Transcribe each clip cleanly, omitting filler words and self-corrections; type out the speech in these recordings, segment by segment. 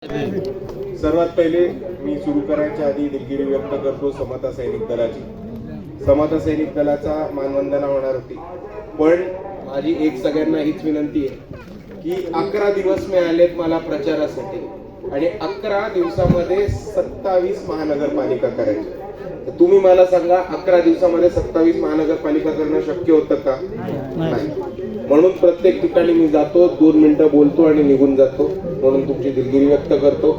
सर्वात पहिले मी सुरू करायच्या आधी दिलगिरी व्यक्त करतो समता सैनिक दलाची. समता सैनिक दलाचा मानवंदना होणार होती, पण माझी एक सगळ्यांना हीच विनंती आहे की 11 दिवस मिळालेत मला प्रचारासाठी आणि 11 दिवसामध्ये 27 महानगरपालिका करायच्या. तर तुम्ही मला सांगा 11 दिवसामध्ये 27 महानगरपालिका करणं शक्य होतं का? नाही. म्हणून प्रत्येक ठिकाणी मी जातो, 2 मिनिटं बोलतो आणि निघून जातो. म्हणून तुमची दिलगिरी व्यक्त करतो.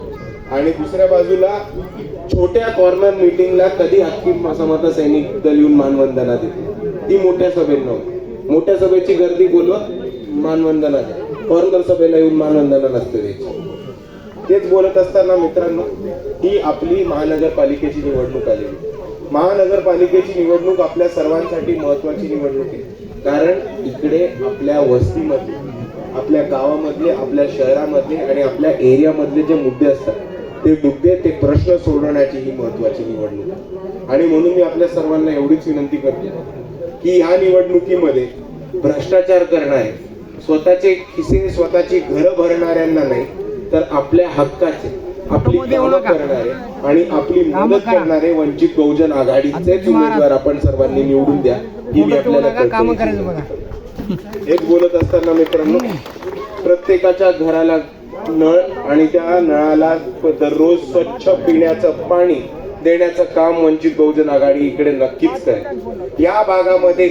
आणि दुसऱ्या बाजूला छोट्या कॉर्नर मीटिंगला कधी हक्की समता सैनिक दल येऊन मानवंदना देते, ती मोठ्या सभेत नव्हती. मोठ्या सभेची गर्दी बोलवत मानवंदना द्या, कॉर्नर सभेला येऊन मानवंदना नसते द्यायची. तेच बोलत असताना मित्रांनो, ही आपली महानगरपालिकेची निवडणूक आलेली. महानगरपालिकेची निवडणूक आपल्या सर्वांसाठी महत्वाची निवडणूक आहे, कारण इकडे आपल्या वस्तीमध्ये, आपल्या गावामधले, आपल्या शहरामधले आणि आपल्या एरियामधले जे मुद्दे असतात ते मुद्दे, ते प्रश्न सोडवण्याची ही महत्वाची निवडणूक आहे. आणि म्हणून मी आपल्या सर्वांना एवढीच विनंती करतो की ह्या निवडणुकीमध्ये भ्रष्टाचार करणारे, स्वतःचे खिसे, स्वतःची घरं भरणाऱ्यांना नाही, तर आपल्या हक्काचे, आपली कामं करणारे आणि आपली मदत करणारे वंचित बहुजन आघाडीचेच उमेदवार आपण सर्वांनी निवडून द्या. ही मी आपल्याला काम करायचं बघा. एक बोलत असताना मित्रांनो, प्रत्येकाच्या घराला नळ आणि त्या नळाला दररोज स्वच्छ पिण्याचं पाणी देण्याचं काम वंचित बहुजन आघाडी इकडे नक्कीच करेल. या भागामध्ये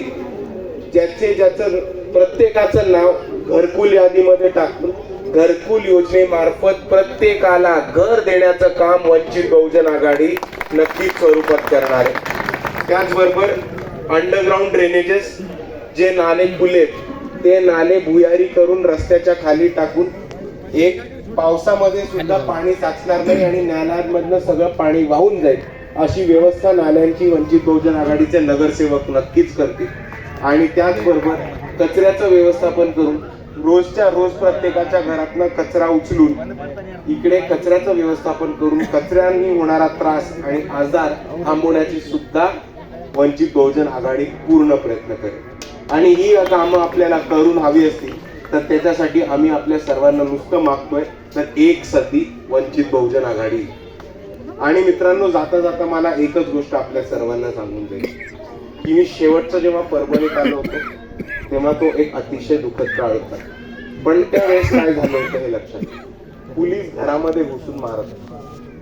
ज्याचं प्रत्येकाचं नाव घरकुल यादीमध्ये टाकून घरकुल योजनेमार्फत प्रत्येकाला घर देण्याचं काम वंचित बहुजन आघाडी नक्कीच स्वरूपात करणार आहे. त्याचबरोबर अंडरग्राउंड ड्रेनेजेस, जे नाले खुले ते नाले भुयारी करून रस्त्याच्या खाली टाकून एक पावसामध्ये सुद्धा पाणी साचणार नाही आणि नाल्यांमधनं सगळं पाणी वाहून जाईल अशी व्यवस्था नाल्यांची वंचित बहुजन आघाडीचे नगरसेवक नक्कीच करतील. आणि त्याचबरोबर कचऱ्याचं व्यवस्थापन करून रोजच्या रोज प्रत्येकाच्या घरातनं कचरा उचलून इकडे कचऱ्याचं व्यवस्थापन करून कचऱ्याने होणारा त्रास आणि आजार थांबवण्याची सुद्धा वंचित बहुजन आघाडी पूर्ण प्रयत्न करेल. आणि ही कामं आपल्याला करून हवी असतील तर त्याच्यासाठी आम्ही आपल्या सर्वांना नुसतं मागतोय तर एक सदी वंचित बहुजन आघाडी. आणि मित्रांनो, जाता जाता मला एकच गोष्ट आपल्या सर्वांना सांगून जाईल की मी शेवटचं जेव्हा परभणीत आलो होतो तेव्हा तो एक अतिशय दुःखद काळ होता. पण त्यावेळेस काय झालं होतं हे लक्षात, पोलीस घरामध्ये घुसून मारत,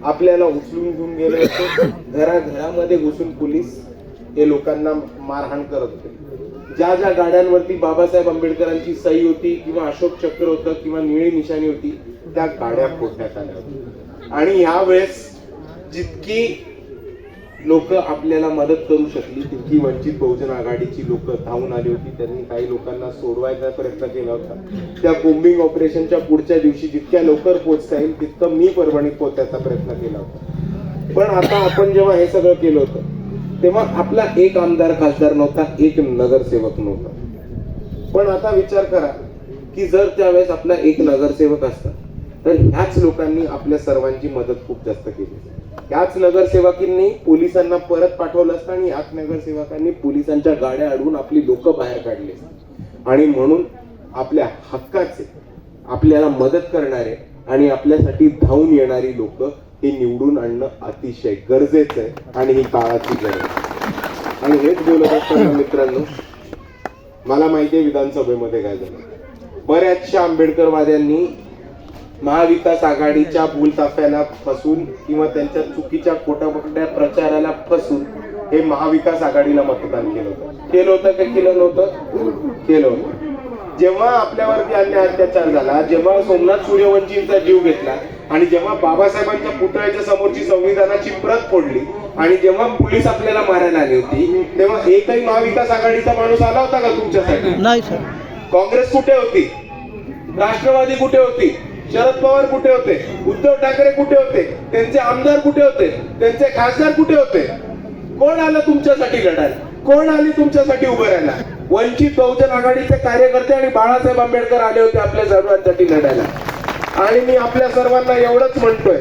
आपल्याला उचलून घेऊन गेले होते. घरामध्ये घुसून पोलीस हे लोकांना मारहाण करत होते. ज्या ज्या गाड्यांवरती बाबासाहेब आंबेडकरांची सही होती किंवा अशोक चक्र होतं किंवा निळी निशाणी होती त्या गाड्या फोडण्यात आल्या होत्या. आणि यावेळेस जितकी लोक आपल्याला मदत करू शकली तितकी वंचित बहुजन आघाडीची लोक धावून आली होती. त्यांनी काही लोकांना सोडवायचा प्रयत्न केला होता. त्या कोम्बिंग ऑपरेशनच्या पुढच्या दिवशी जितक्या लवकर पोहोचता येईल तितकं मी परभणीत पोहोचायचा प्रयत्न केला होता. पण आता आपण जेव्हा हे सगळं केलं होतं तेव्हा आपला एक आमदार खासदार नव्हता, एक नगरसेवक नव्हता. पण आता विचार करा की जर त्यावेळेस आपला एक नगरसेवक असता तर ह्याच लोकांनी आपल्या सर्वांची मदत खूप जास्त केली. ह्याच नगरसेवकांनी पोलिसांना परत पाठवलं असतं आणि ह्याच नगरसेवकांनी पोलिसांच्या गाड्या अडवून आपली लोक बाहेर काढली. आणि म्हणून आपल्या हक्काचे, आपल्याला मदत करणारे आणि आपल्यासाठी धावून येणारी लोक हे निवडून आणणं अतिशय गरजेचं आहे आणि ही काळाची गरज आहे. आणि हेच बोलत असताना मित्रांनो, मला माहिती आहे विधानसभेमध्ये काय झालं. बऱ्याचशा आंबेडकरवाद्यांनी महाविकास आघाडीच्या भूलताफ्याला फसून किंवा त्यांच्या चुकीच्या खोट्या प्रचाराला फसून हे महाविकास आघाडीला मतदान केलं होतं का केलं नव्हतं? केलं होतं. जेव्हा आपल्यावरती अन्याय अत्याचार झाला, जेव्हा सोमनाथ सूर्यवंशींचा जीव घेतला आणि जेव्हा बाबासाहेबांच्या पुतळ्याच्या समोरची संविधानाची प्रत फोडली आणि जेव्हा पोलीस आपल्याला मारायला आली होती तेव्हा एकही महाविकास आघाडीचा माणूस आला होता का तुमच्यासाठी? नाही सर. काँग्रेस कुठे होती? राष्ट्रवादी कुठे होती? शरद पवार कुठे होते? उद्धव ठाकरे कुठे होते? त्यांचे आमदार कुठे होते? त्यांचे खासदार कुठे होते? कोण आलं तुमच्यासाठी लढायला? कोण आली तुमच्यासाठी उभं राहायला? वंचित बहुजन आघाडीचे कार्यकर्ते आणि बाळासाहेब आंबेडकर आले होते आपल्या सर्वांसाठी लढायला. आणि मी आपल्या सर्वांना एवढंच म्हणतोय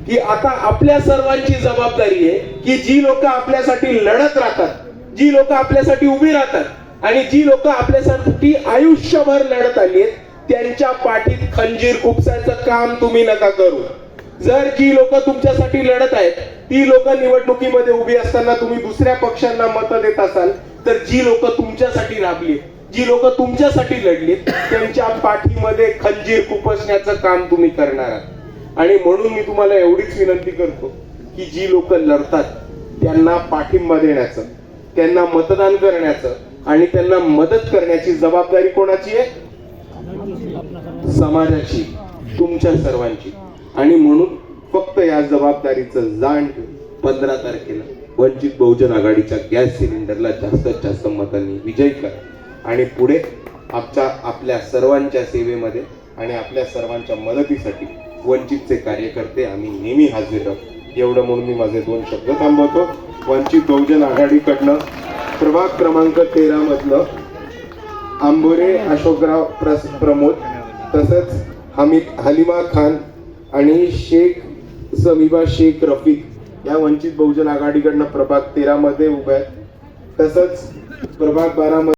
की आता आपल्या सर्वांची जबाबदारी आहे की जी लोक आपल्यासाठी लढत राहतात, जी लोक आपल्यासाठी उभी राहतात आणि जी लोक आपल्यासाठी आयुष्यभर लढत आली आहेत त्यांच्या पाठीत खंजीर खुपसायचं काम तुम्ही नका करू. जर जी लोक तुमच्यासाठी लढत आहेत ती लोक निवडणुकीमध्ये उभी असताना तुम्ही दुसऱ्या पक्षांना मतं देत असाल तर जी लोक तुमच्यासाठी राबली, जी लोक तुमच्यासाठी लढली, त्यांच्या पाठीमध्ये खंजीर खुपसण्याचं काम तुम्ही करणार आहात. आणि म्हणून मी तुम्हाला एवढीच विनंती करतो की जी लोक लढतात त्यांना पाठिंबा देण्याचं, त्यांना मतदान करण्याचं आणि त्यांना मदत करण्याची जबाबदारी कोणाची आहे? समाजाची, तुमच्या सर्वांची. आणि म्हणून फक्त या जबाबदारीचं जाण 15 तारखेला वंचित बहुजन आघाडीच्या गॅस सिलेंडरला जास्तीत जास्त मतांनी विजयी करा आणि पुढे आपल्या सर्वांच्या सेवेमध्ये आणि आपल्या सर्वांच्या मदतीसाठी वंचितचे कार्यकर्ते आम्ही नेहमी हजर राहू. एवढं म्हणून मी माझे 2 शब्द थांबवतो. वंचित बहुजन आघाडीकडनं प्रभाग क्रमांक 13 मधलं आंबोरे अशोकराव प्रमोद, तसंच हलिमा खान आणि शेख समीबा शेख रफिक या वंचित बहुजन आघाडीकडनं प्रभाग 13 मध्ये उभ्या आहेत. तसंच प्रभाग 12 मध्ये